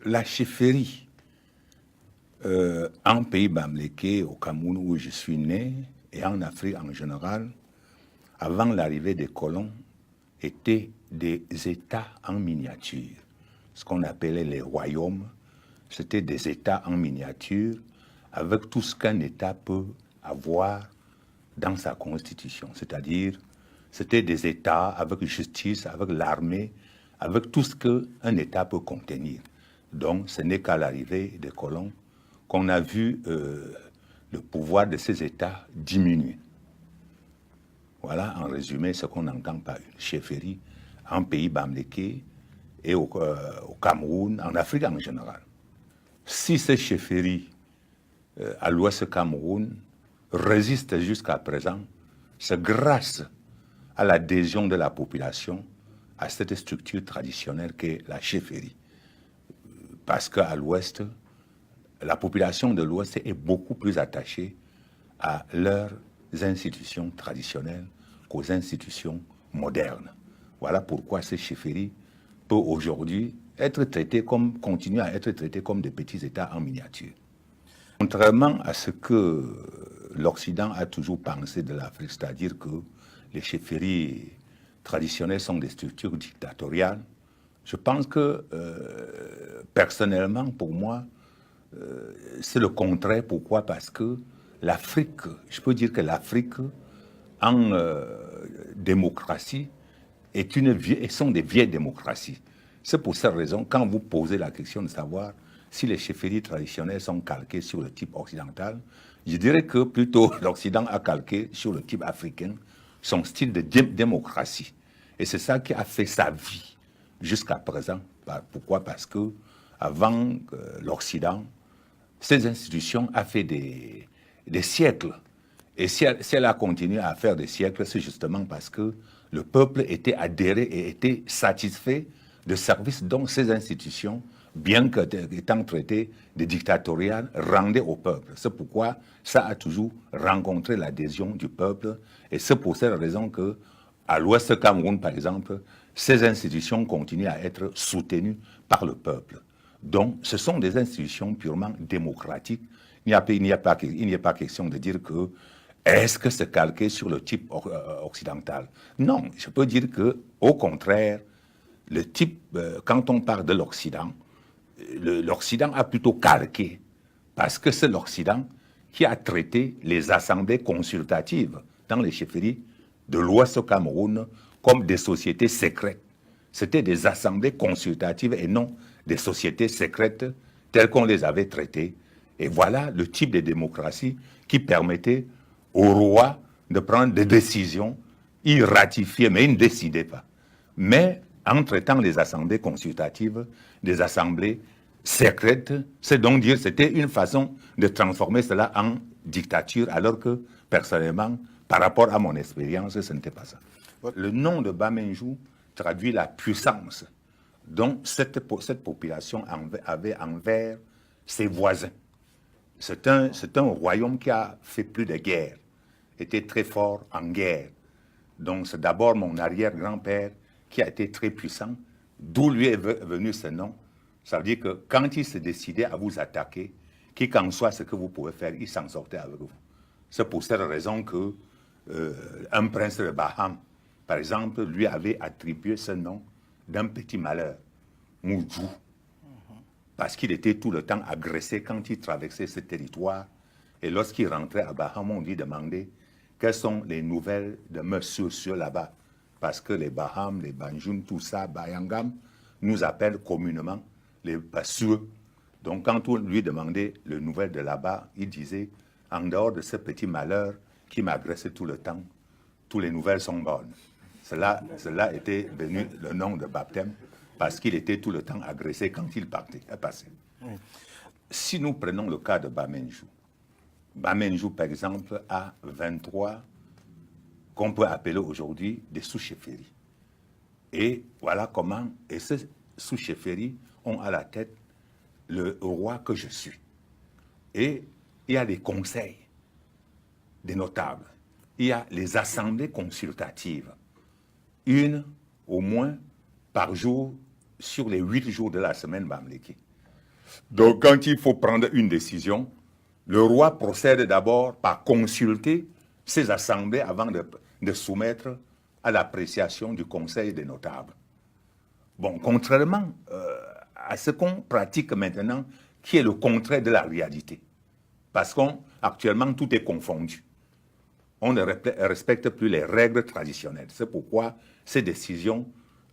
La chefferie en pays bamléké, au Cameroun où je suis né, et en Afrique en général, avant l'arrivée des colons, étaient des États en miniature. Ce qu'on appelait les royaumes, c'était des États en miniature avec tout ce qu'un État peut avoir dans sa constitution. C'est-à-dire, c'était des États avec justice, avec l'armée, avec tout ce qu'un État peut contenir. Donc, ce n'est qu'à l'arrivée des colons qu'on a vu le pouvoir de ces États diminuer. Voilà, en résumé, ce qu'on entend par une chefferie en pays bamléké et au Cameroun, en Afrique en général. Si ces chefferies à l'ouest Cameroun résistent jusqu'à présent, c'est grâce à l'adhésion de la population à cette structure traditionnelle qu'est la chefferie. Parce qu'à l'ouest, la population de l'ouest est beaucoup plus attachée à leurs institutions traditionnelles qu'aux institutions modernes. Voilà pourquoi ces chefferies peuvent aujourd'hui être traitées comme, continuer à être traitées comme des petits États en miniature. Contrairement à ce que l'Occident a toujours pensé de l'Afrique, c'est-à-dire que les chefferies traditionnelles sont des structures dictatoriales, je pense que, personnellement, pour moi, c'est le contraire. Pourquoi? Parce que l'Afrique, je peux dire que l'Afrique, en démocratie, sont des vieilles démocraties. C'est pour cette raison, quand vous posez la question de savoir si les chefferies traditionnelles sont calquées sur le type occidental, je dirais que plutôt l'Occident a calqué sur le type africain son style de démocratie. Et c'est ça qui a fait sa vie jusqu'à présent. Pourquoi? Parce que avant l'Occident, ces institutions ont fait des siècles. Et si elle a continué à faire des siècles, c'est justement parce que le peuple était adhéré et était satisfait de services dont ces institutions, bien qu'étant traitées de dictatoriales, rendaient au peuple. C'est pourquoi ça a toujours rencontré l'adhésion du peuple. Et c'est pour cette raison que, à l'ouest Cameroun, par exemple, ces institutions continuent à être soutenues par le peuple. Donc, ce sont des institutions purement démocratiques. Il n'y a pas question de dire que est-ce que c'est calqué sur le type occidental? Non, je peux dire que, au contraire, le type, quand on parle de l'Occident, l'Occident a plutôt calqué, parce que c'est l'Occident qui a traité les assemblées consultatives dans les chefferies de l'Ouest au Cameroun comme des sociétés secrètes. C'était des assemblées consultatives et non des sociétés secrètes telles qu'on les avait traitées. Et voilà le type de démocratie qui permettait au roi de prendre des décisions. Il ratifiait, mais il ne décidait pas. Mais en traitant les assemblées consultatives, des assemblées secrètes, c'est donc dire c'était une façon de transformer cela en dictature, alors que personnellement, par rapport à mon expérience, ce n'était pas ça. Le nom de Bamenjou traduit la puissance dont cette population avait envers ses voisins. C'est un royaume qui a fait plus de guerres, était très fort en guerre. Donc c'est d'abord mon arrière-grand-père qui a été très puissant, d'où lui est venu ce nom. Ça veut dire que quand il se décidait à vous attaquer, qui qu'en soit ce que vous pouvez faire, il s'en sortait avec vous. C'est pour cette raison que un prince de Baham, par exemple, lui avait attribué ce nom d'un petit malheur, Moudjou, parce qu'il était tout le temps agressé quand il traversait ce territoire. Et lorsqu'il rentrait à Baham, on lui demandait quelles sont les nouvelles de monsieur là-bas. Parce que les Baham, les Banjoun, tout ça, Bayangam, nous appellent communément les Basseux. Donc quand on lui demandait les nouvelles de là-bas, il disait, en dehors de ce petit malheur qui m'agressait tout le temps, toutes les nouvelles sont bonnes. Cela était devenu le nom de baptême parce qu'il était tout le temps agressé quand il passait. Si nous prenons le cas de Bamenjou, Bamenjou, par exemple, a 23 qu'on peut appeler aujourd'hui des sous-chefferies. Et voilà comment, et ces sous-chefferies ont à la tête le roi que je suis. Et il y a des conseils, des notables. Il y a les assemblées consultatives. Une, au moins, par jour, sur les 8 jours de la semaine bamléké. Donc, quand il faut prendre une décision, le roi procède d'abord par consulter ses assemblées avant de soumettre à l'appréciation du Conseil des notables. Bon, contrairement à ce qu'on pratique maintenant, qui est le contraire de la réalité. Parce qu'actuellement, tout est confondu. On ne respecte plus les règles traditionnelles. C'est pourquoi ces décisions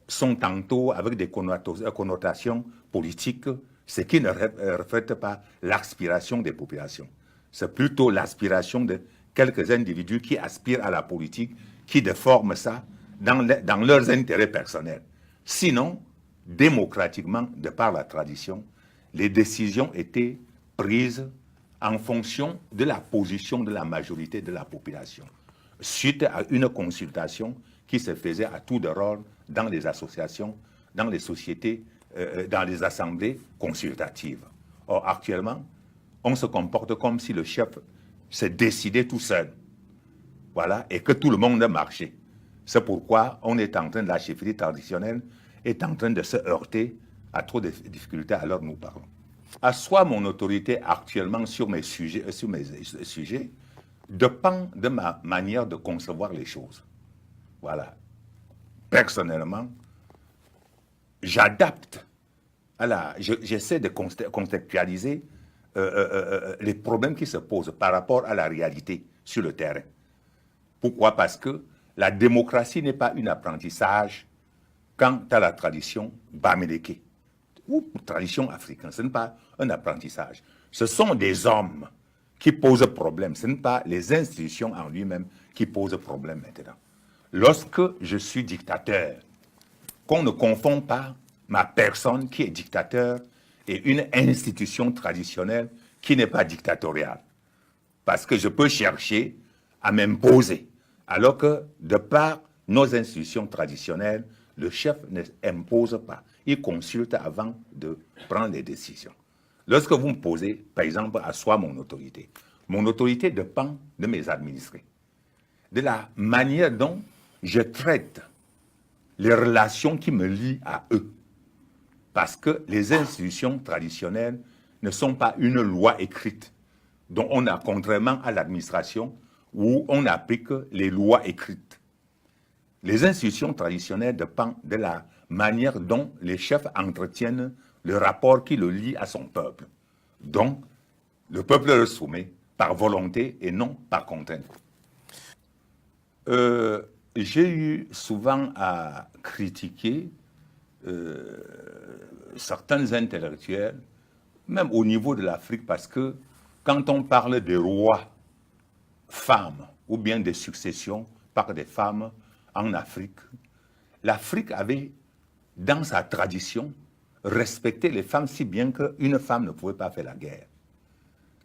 sont tantôt avec des connotations politiques, ce qui ne reflète pas l'aspiration des populations. C'est plutôt l'aspiration de quelques individus qui aspirent à la politique, qui déforment ça dans leurs intérêts personnels. Sinon, démocratiquement, de par la tradition, les décisions étaient prises en fonction de la position de la majorité de la population, suite à une consultation qui se faisait à tour de rôle dans les associations, dans les sociétés, dans les assemblées consultatives. Or, actuellement, on se comporte comme si le chef s'est décidé tout seul, voilà, et que tout le monde marchait. C'est pourquoi on est en train, la chefferie traditionnelle est en train de se heurter à trop de difficultés, alors nous parlons. Asseoir mon autorité actuellement sur mes sujets dépend de ma manière de concevoir les choses. Voilà. Personnellement, j'adapte j'essaie de contextualiser les problèmes qui se posent par rapport à la réalité sur le terrain. Pourquoi? Parce que la démocratie n'est pas un apprentissage quant à la tradition bamileke ou tradition africaine. Ce n'est pas un apprentissage. Ce sont des hommes qui posent problème. Ce n'est pas les institutions en lui-même qui posent problème maintenant. Lorsque je suis dictateur, qu'on ne confond pas ma personne qui est dictateur et une institution traditionnelle qui n'est pas dictatoriale. Parce que je peux chercher à m'imposer, alors que de par nos institutions traditionnelles, le chef ne impose pas. Il consulte avant de prendre des décisions. Lorsque vous me posez, par exemple, asseoir mon autorité dépend de mes administrés, de la manière dont je traite les relations qui me lient à eux. Parce que les institutions traditionnelles ne sont pas une loi écrite, dont on a, contrairement à l'administration, où on applique les lois écrites. Les institutions traditionnelles dépendent de la manière dont les chefs entretiennent le rapport qui le lie à son peuple. Donc, le peuple le soumet par volonté et non par contrainte. J'ai eu souvent à critiquer certains intellectuels, même au niveau de l'Afrique, parce que quand on parle des rois femmes ou bien des successions par des femmes en Afrique, l'Afrique avait, dans sa tradition, respecté les femmes si bien qu'une femme ne pouvait pas faire la guerre.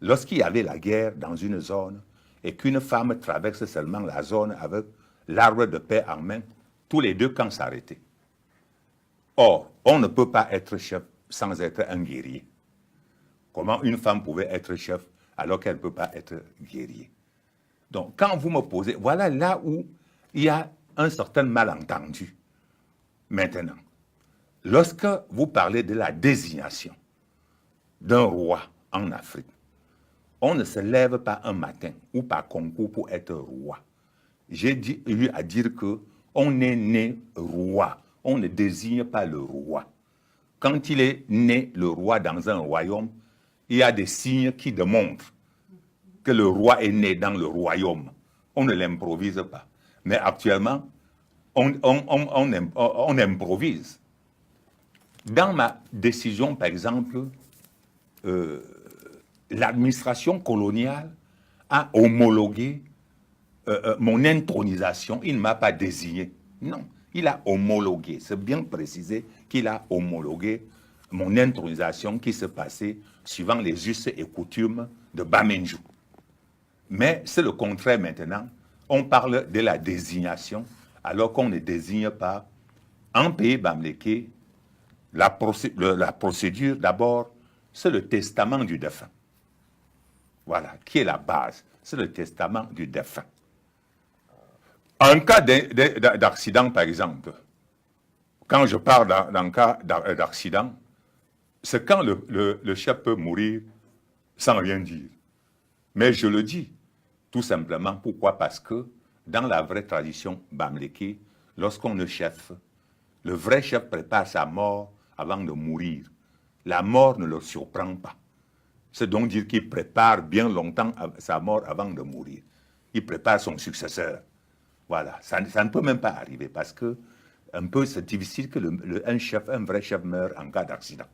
Lorsqu'il y avait la guerre dans une zone et qu'une femme traverse seulement la zone avec l'arbre de paix en main, tous les deux camps s'arrêtaient. Or, on ne peut pas être chef sans être un guerrier. Comment une femme pouvait être chef alors qu'elle ne peut pas être guerrier? Donc, quand vous me posez, voilà là où il y a un certain malentendu. Maintenant, lorsque vous parlez de la désignation d'un roi en Afrique, on ne se lève pas un matin ou par concours pour être roi. J'ai eu à dire qu'on est né roi. On ne désigne pas le roi. Quand il est né le roi dans un royaume, il y a des signes qui démontrent que le roi est né dans le royaume. On ne l'improvise pas. Mais actuellement, on improvise. Dans ma décision, par exemple, l'administration coloniale a homologué mon intronisation. Il ne m'a pas désigné. Non, il a homologué. C'est bien précisé qu'il a homologué mon intronisation qui se passait suivant les us et coutumes de Bamenjou. Mais c'est le contraire maintenant. On parle de la désignation alors qu'on ne désigne pas. En pays bamileke, la procédure d'abord, c'est le testament du défunt. Voilà, qui est la base. C'est le testament du défunt. En cas d'accident, par exemple, quand je parle d'un cas d'accident, c'est quand le chef peut mourir sans rien dire. Mais je le dis, tout simplement, pourquoi? Parce que dans la vraie tradition bamléké, lorsqu'on est chef, le vrai chef prépare sa mort avant de mourir. La mort ne le surprend pas. C'est donc dire qu'il prépare bien longtemps sa mort avant de mourir. Il prépare son successeur. Voilà, ça ne peut même pas arriver parce que c'est difficile que un vrai chef meure en cas d'accident.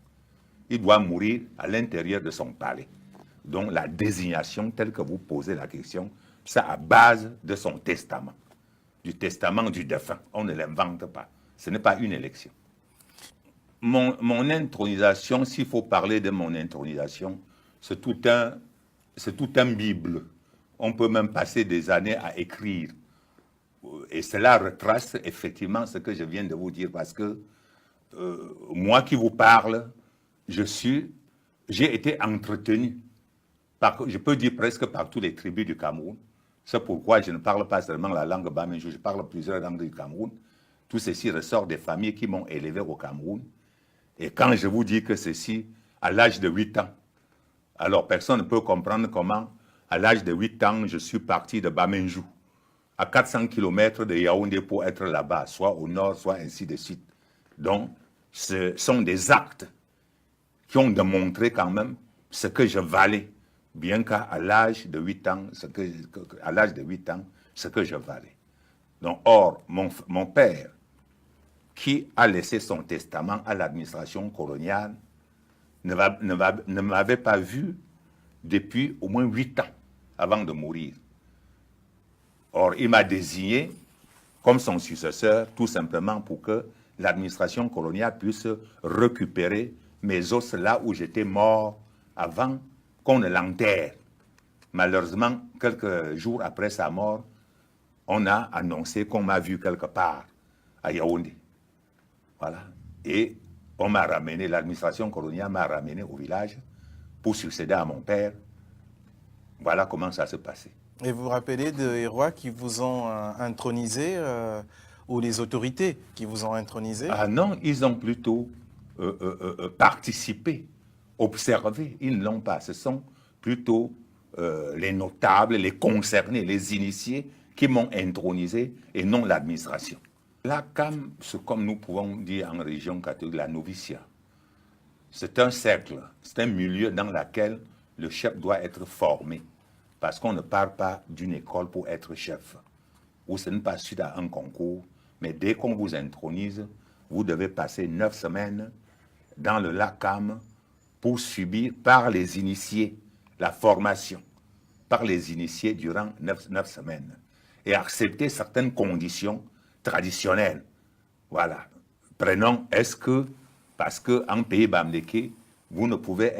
Il doit mourir à l'intérieur de son palais. Donc la désignation telle que vous posez la question, c'est à base de son testament, du testament du défunt. On ne l'invente pas. Ce n'est pas une élection. Mon intronisation, s'il faut parler de mon intronisation, c'est tout un Bible. On peut même passer des années à écrire. Et cela retrace effectivement ce que je viens de vous dire, parce que moi qui vous parle, j'ai été entretenu, je peux dire presque par toutes les tribus du Cameroun. C'est pourquoi je ne parle pas seulement la langue bamenjo, je parle plusieurs langues du Cameroun. Tout ceci ressort des familles qui m'ont élevé au Cameroun. Et quand je vous dis que ceci, à l'âge de 8 ans, alors personne ne peut comprendre comment, à l'âge de 8 ans, je suis parti de Bamenjou, à 400 km de Yaoundé pour être là-bas, soit au nord, soit ainsi de suite. Donc, ce sont des actes qui ont démontré quand même ce que je valais, bien qu'à l'âge de 8 ans, ce que je valais. Donc, or, mon père, qui a laissé son testament à l'administration coloniale, ne m'avait pas vu depuis au moins 8 ans avant de mourir. Or, il m'a désigné comme son successeur, tout simplement pour que l'administration coloniale puisse récupérer mes os là où j'étais mort avant qu'on ne l'enterre. Malheureusement, quelques jours après sa mort, on a annoncé qu'on m'a vu quelque part à Yaoundé. Voilà. Et on m'a ramené, l'administration coloniale m'a ramené au village pour succéder à mon père. Voilà comment ça s'est passé. Et vous vous rappelez des rois qui vous ont intronisé ou les autorités qui vous ont intronisé? Ah non, ils ont plutôt participé, observé. Ils ne l'ont pas. Ce sont plutôt les notables, les concernés, les initiés qui m'ont intronisé et non l'administration. La CAM, c'est comme nous pouvons dire en région catholique, la noviciat. C'est un cercle, c'est un milieu dans lequel le chef doit être formé. Parce qu'on ne part pas d'une école pour être chef. Ou ce n'est pas suite à un concours, mais dès qu'on vous intronise, vous devez passer 9 semaines dans le LACAM pour subir par les initiés la formation, par les initiés durant 9 semaines, et accepter certaines conditions traditionnelles. Voilà. Prenons, parce qu'en pays bamléké, vous ne pouvez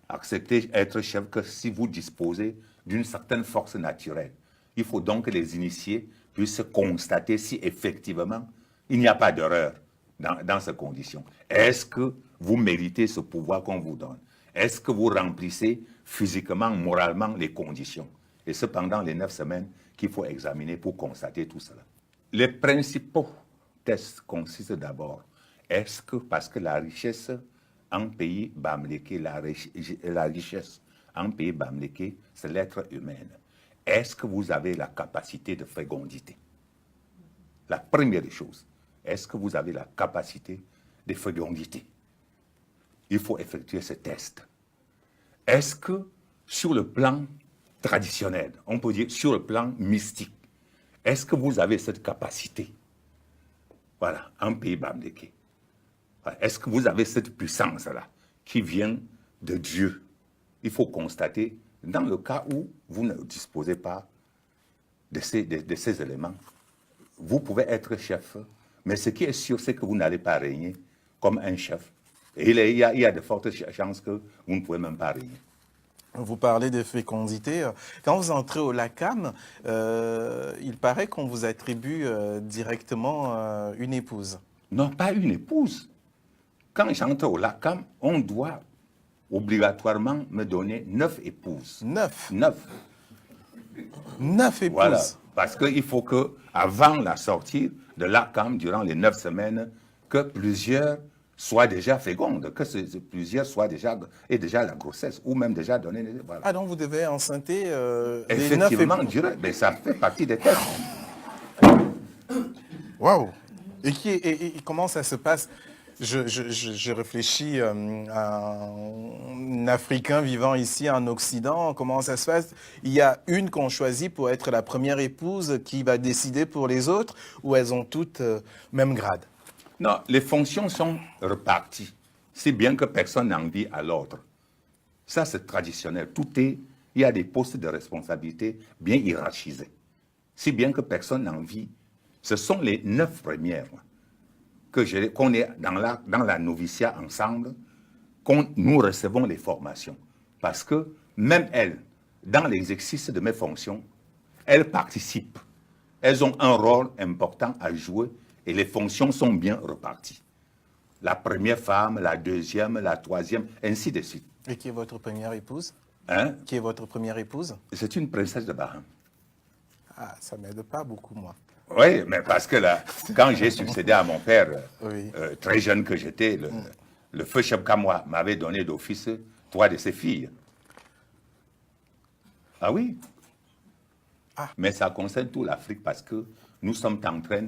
accepter être chef que si vous disposez d'une certaine force naturelle. Il faut donc que les initiés puissent constater si effectivement il n'y a pas d'erreur dans ces conditions. Est-ce que vous méritez ce pouvoir qu'on vous donne? Est-ce que vous remplissez physiquement, moralement les conditions? Et cependant, les 9 semaines qu'il faut examiner pour constater tout cela. Les principaux tests consistent d'abord, est-ce que, parce que la richesse en pays bamléké, la richesse en pays bamléké, c'est l'être humain. Est-ce que vous avez la capacité de fécondité? La première chose, est-ce que vous avez la capacité de fécondité? Il faut effectuer ce test. Est-ce que sur le plan traditionnel, on peut dire sur le plan mystique, est-ce que vous avez cette capacité? Voilà, en pays bamléké. Est-ce que vous avez cette puissance-là qui vient de Dieu? Il faut constater, dans le cas où vous ne disposez pas de ces éléments, vous pouvez être chef, mais ce qui est sûr, c'est que vous n'allez pas régner comme un chef. Et il y a de fortes chances que vous ne pouvez même pas régner. Vous parlez de fécondité. Quand vous entrez au LACAM, il paraît qu'on vous attribue directement une épouse. Non, pas une épouse. Quand j'entre au LACAM, on doit obligatoirement me donner 9 épouses. 9? 9. 9 épouses. Voilà, parce qu'il faut que, avant la sortie de l'ACAM, durant les 9 semaines, que plusieurs soit déjà féconde, que plusieurs soient déjà, aient déjà la grossesse, ou même déjà donné. Voilà. Ah, donc vous devez enceinter les 9 Effectivement, épouses. je dirais, mais ça fait partie des tests. Waouh! Et comment ça se passe? Je réfléchis à un Africain vivant ici en Occident. Comment ça se passe? Il y a une qu'on choisit pour être la première épouse qui va décider pour les autres, ou elles ont toutes même grade? Non, les fonctions sont reparties, si bien que personne n'envie à l'autre. Ça, c'est traditionnel. Il y a des postes de responsabilité bien hiérarchisés, si bien que personne n'envie. Ce sont les 9 premières qu'on est dans la noviciat ensemble, nous recevons les formations. Parce que même elles, dans l'exercice de mes fonctions, elles participent. Elles ont un rôle important à jouer et les fonctions sont bien reparties. La première femme, la deuxième, la troisième, ainsi de suite. Et qui est votre première épouse? Hein? Qui est votre première épouse? C'est une princesse de Baham. Ah, ça m'aide pas beaucoup, moi. Oui, mais parce que là, quand j'ai succédé à mon père, Oui. très jeune que j'étais, le feu Cheb Kamwa m'avait donné d'office 3 de ses filles. Ah oui? Ah. Mais ça concerne toute l'Afrique parce que nous sommes en train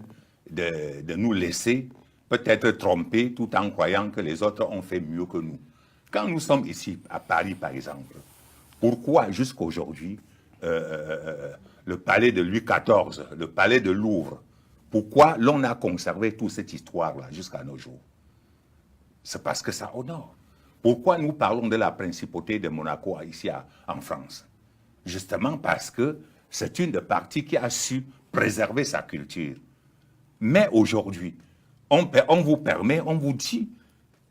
de nous laisser peut-être tromper tout en croyant que les autres ont fait mieux que nous. Quand nous sommes ici, à Paris par exemple, pourquoi jusqu'à aujourd'hui le palais de Louis XIV, le palais de Louvre, pourquoi l'on a conservé toute cette histoire-là jusqu'à nos jours? C'est parce que ça honore. Pourquoi nous parlons de la principauté de Monaco ici en France? Justement parce que c'est une des parties qui a su préserver sa culture. Mais aujourd'hui, on vous permet, on vous dit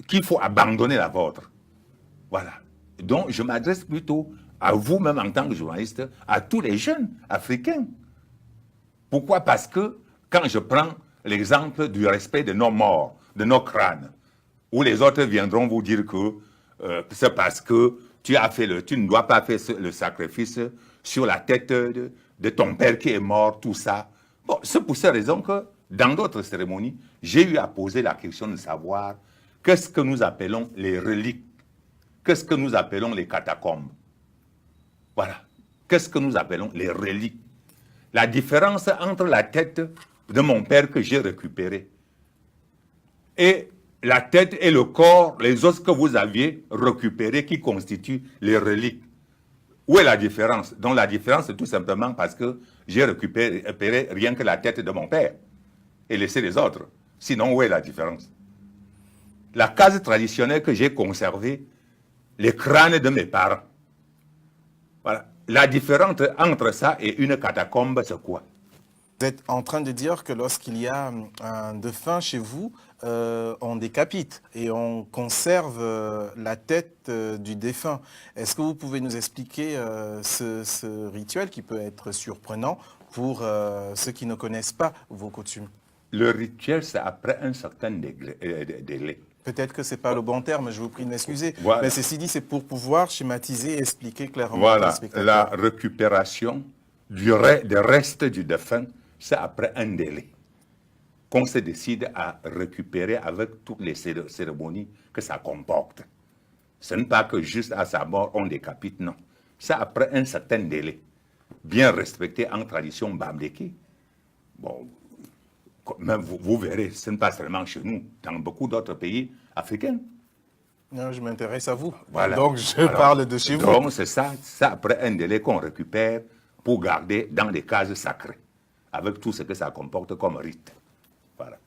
qu'il faut abandonner la vôtre. Voilà. Donc, je m'adresse plutôt à vous-même en tant que journaliste, à tous les jeunes africains. Pourquoi? Parce que quand je prends l'exemple du respect de nos morts, de nos crânes, où les autres viendront vous dire que c'est parce que tu ne dois pas faire le sacrifice sur la tête de ton père qui est mort, tout ça. Bon, c'est pour ces raisons que dans d'autres cérémonies, j'ai eu à poser la question de savoir qu'est-ce que nous appelons les reliques, qu'est-ce que nous appelons les catacombes. Voilà. Qu'est-ce que nous appelons les reliques? La différence entre la tête de mon père que j'ai récupéré et la tête et le corps, les os que vous aviez récupérés qui constituent les reliques. Où est la différence? Donc la différence, c'est tout simplement parce que j'ai récupéré rien que la tête de mon père et laissé les autres. Sinon, où est la différence? La case traditionnelle que j'ai conservée, les crânes de mes parents. Voilà. La différence entre ça et une catacombe, c'est quoi? Vous êtes en train de dire que lorsqu'il y a un défunt chez vous, on décapite et on conserve la tête du défunt. Est-ce que vous pouvez nous expliquer ce rituel qui peut être surprenant pour ceux qui ne connaissent pas vos coutumes? Le rituel, c'est après un certain délai. Peut-être que ce n'est pas le bon terme, je vous prie de m'excuser. Voilà. Mais ceci dit, c'est pour pouvoir schématiser et expliquer clairement. Voilà, la récupération des restes du défunt, c'est après un délai qu'on se décide à récupérer avec toutes les cérémonies que ça comporte. Ce n'est pas que juste à sa mort, on décapite, non. C'est après un certain délai, bien respecté en tradition bamléké. Bon, même vous verrez, ce n'est pas seulement chez nous, dans beaucoup d'autres pays africains. Non, je m'intéresse à vous. Voilà. Donc, parle de chez vous. Donc, c'est ça après un délai qu'on récupère pour garder dans des cases sacrées, avec tout ce que ça comporte comme rite. Voilà.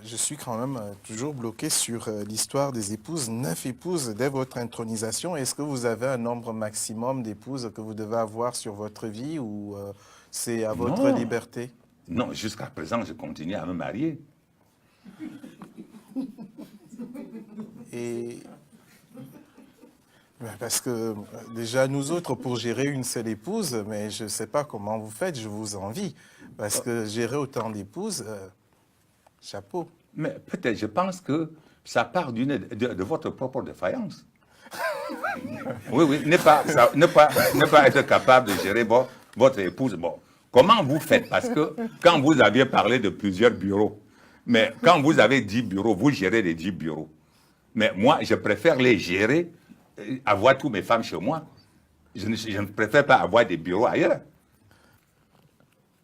Je suis quand même toujours bloqué sur l'histoire des épouses. 9 épouses dès votre intronisation. Est-ce que vous avez un nombre maximum d'épouses que vous devez avoir sur votre vie ou c'est à votre liberté? Non, jusqu'à présent, je continue à me marier. Et parce que déjà nous autres, pour gérer une seule épouse, mais je ne sais pas comment vous faites, je vous envie. Parce que gérer autant d'épouses, chapeau. Mais peut-être, je pense que ça part de votre propre défaillance. Oui, ne pas être capable de gérer votre épouse. Bon, comment vous faites? Parce que quand vous aviez parlé de plusieurs bureaux, Mais quand vous avez 10 bureaux, vous gérez les 10 bureaux. Mais moi, je préfère les gérer, avoir toutes mes femmes chez moi. Je ne préfère pas avoir des bureaux ailleurs.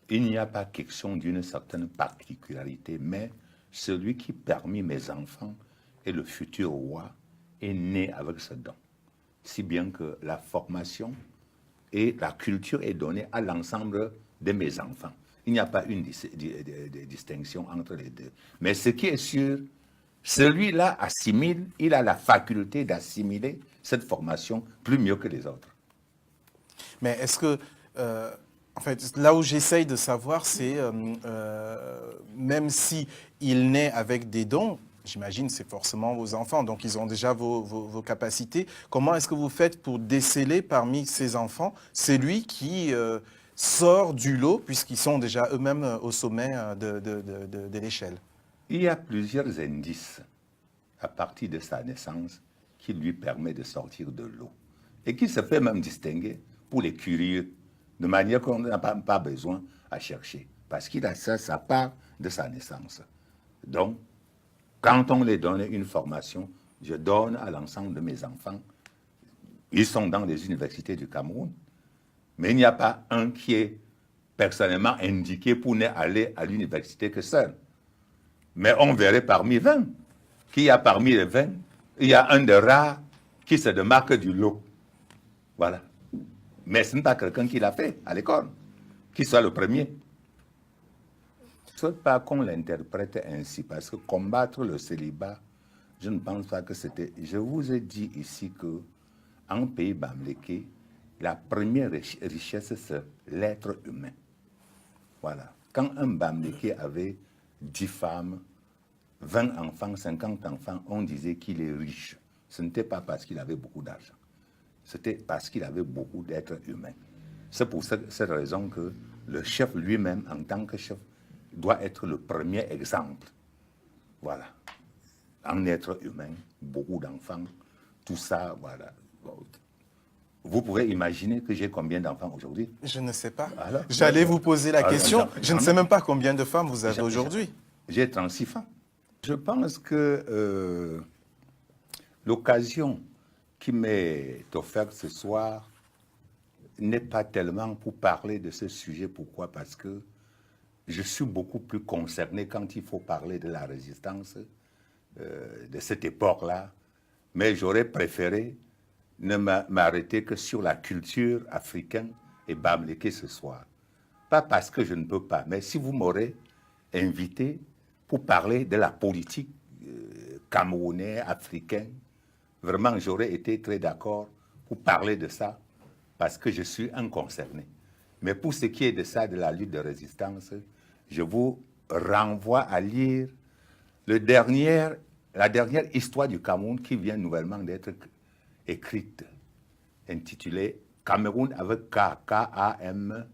Il n'y a pas question d'une certaine particularité, mais celui qui parmi mes enfants est le futur roi est né avec ce don. Si bien que la formation et la culture est donnée à l'ensemble de mes enfants. Il n'y a pas une distinction entre les deux. Mais ce qui est sûr, celui-là assimile, il a la faculté d'assimiler cette formation plus mieux que les autres. Mais est-ce que, en fait, là où j'essaye de savoir, c'est même si il naît avec des dons, j'imagine c'est forcément vos enfants, donc ils ont déjà vos capacités. Comment est-ce que vous faites pour déceler parmi ces enfants celui qui sort du lot, puisqu'ils sont déjà eux-mêmes au sommet de l'échelle? Il y a plusieurs indices à partir de sa naissance qui lui permet de sortir de l'eau et qui se fait même distinguer pour les curieux, de manière qu'on n'a pas besoin à chercher, parce qu'il a ça part de sa naissance. Donc, quand on les donne une formation, je donne à l'ensemble de mes enfants, ils sont dans les universités du Cameroun, mais il n'y a pas un qui est personnellement indiqué pour n'aller à l'université que seul. Mais on verrait parmi 20 qu'il y a parmi les 20, il y a un de rares qui se démarque du lot. Voilà. Mais ce n'est pas quelqu'un qui l'a fait à l'école, qui soit le premier. Je ne souhaite pas qu'on l'interprète ainsi, parce que combattre le célibat, je ne pense pas que c'était... Je vous ai dit ici que en pays bamléké, la première richesse, c'est l'être humain. Voilà. Quand un bamléké avait 10 femmes, 20 enfants, 50 enfants, on disait qu'il est riche. Ce n'était pas parce qu'il avait beaucoup d'argent. C'était parce qu'il avait beaucoup d'êtres humains. C'est pour cette raison que le chef lui-même, en tant que chef, doit être le premier exemple. Voilà. Un être humain, beaucoup d'enfants, tout ça, voilà. Vous pouvez imaginer que j'ai combien d'enfants aujourd'hui? Je ne sais pas. J'allais vous poser la question. Je ne sais même pas combien de femmes vous avez aujourd'hui. J'ai 36 femmes. Je pense que l'occasion qui m'est offerte ce soir n'est pas tellement pour parler de ce sujet. Pourquoi? Parce que je suis beaucoup plus concerné quand il faut parler de la résistance de cette époque-là. Mais j'aurais préféré ne m'arrêter que sur la culture africaine et bamléké ce soir. Pas parce que je ne peux pas, mais si vous m'aurez invité pour parler de la politique camerounaise, africaine, vraiment j'aurais été très d'accord pour parler de ça, parce que je suis un concerné. Mais pour ce qui est de ça, de la lutte de résistance, je vous renvoie à lire la dernière histoire du Cameroun qui vient nouvellement d'être écrite, intitulée Cameroun avec K, K-A-M-E-U-N.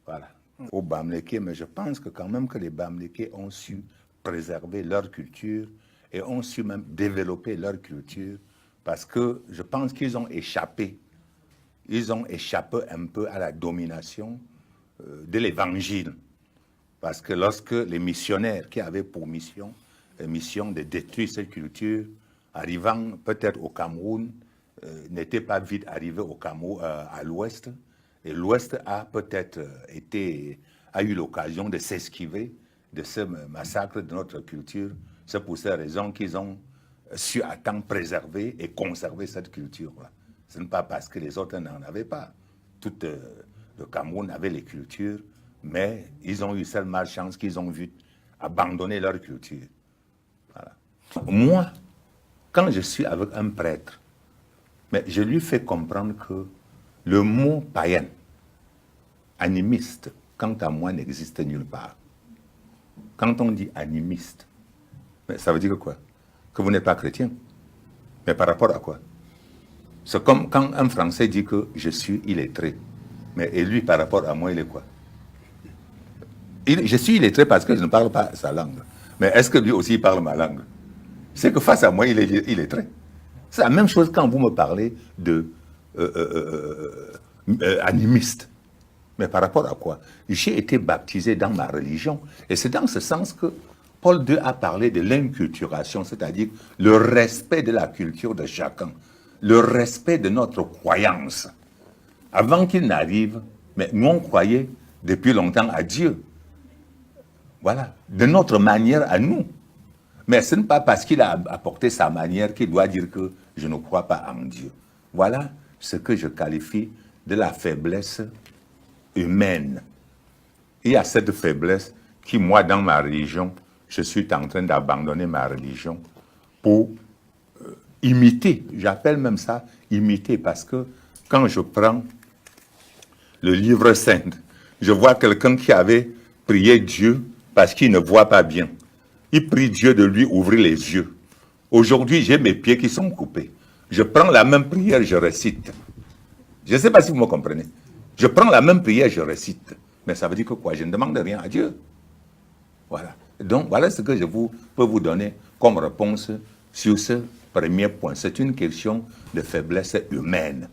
Voilà. Au Bamléké, mais je pense que quand même que les Bamlékés ont su préserver leur culture et ont su même développer leur culture, parce que je pense qu'ils ont échappé. Ils ont échappé un peu à la domination de l'Évangile. Parce que lorsque les missionnaires qui avaient pour mission de détruire cette culture, arrivant peut-être au Cameroun, n'étaient pas vite arrivés au Cameroun, à l'Ouest. Et l'Ouest a peut-être a eu l'occasion de s'esquiver de ce massacre de notre culture. C'est pour ces raisons qu'ils ont su à temps préserver et conserver cette culture-là. Ce n'est pas parce que les autres n'en avaient pas. Tout le Cameroun avait les cultures, mais ils ont eu cette malchance qu'ils ont vu abandonner leur culture. Voilà. Moi, quand je suis avec un prêtre, mais je lui fais comprendre que le mot païen, animiste, quant à moi, n'existe nulle part. Quand on dit animiste, mais ça veut dire quoi? Que vous n'êtes pas chrétien. Mais par rapport à quoi? C'est comme quand un Français dit que je suis illettré. Mais et lui, par rapport à moi, il est quoi? Je suis illettré parce que je ne parle pas sa langue. Mais est-ce que lui aussi il parle ma langue? C'est que face à moi, il est illettré. C'est la même chose quand vous me parlez de animiste. Mais par rapport à quoi? J'ai été baptisé dans ma religion. Et c'est dans ce sens que Paul II a parlé de l'inculturation, c'est-à-dire le respect de la culture de chacun, le respect de notre croyance. Avant qu'il n'arrive, mais nous on croyait depuis longtemps à Dieu. Voilà, de notre manière à nous. Mais ce n'est pas parce qu'il a apporté sa manière qu'il doit dire que je ne crois pas en Dieu. Voilà ce que je qualifie de la faiblesse humaine. Il y a cette faiblesse qui, moi, dans ma religion, je suis en train d'abandonner ma religion pour imiter. J'appelle même ça imiter parce que quand je prends le livre saint, je vois quelqu'un qui avait prié Dieu parce qu'il ne voit pas bien. Il prie Dieu de lui ouvrir les yeux. Aujourd'hui, j'ai mes pieds qui sont coupés. Je prends la même prière, je récite. Je ne sais pas si vous me comprenez. Je prends la même prière, je récite. Mais ça veut dire que quoi? Je ne demande rien à Dieu. Voilà. Donc, voilà ce que je peux vous donner comme réponse sur ce premier point. C'est une question de faiblesse humaine.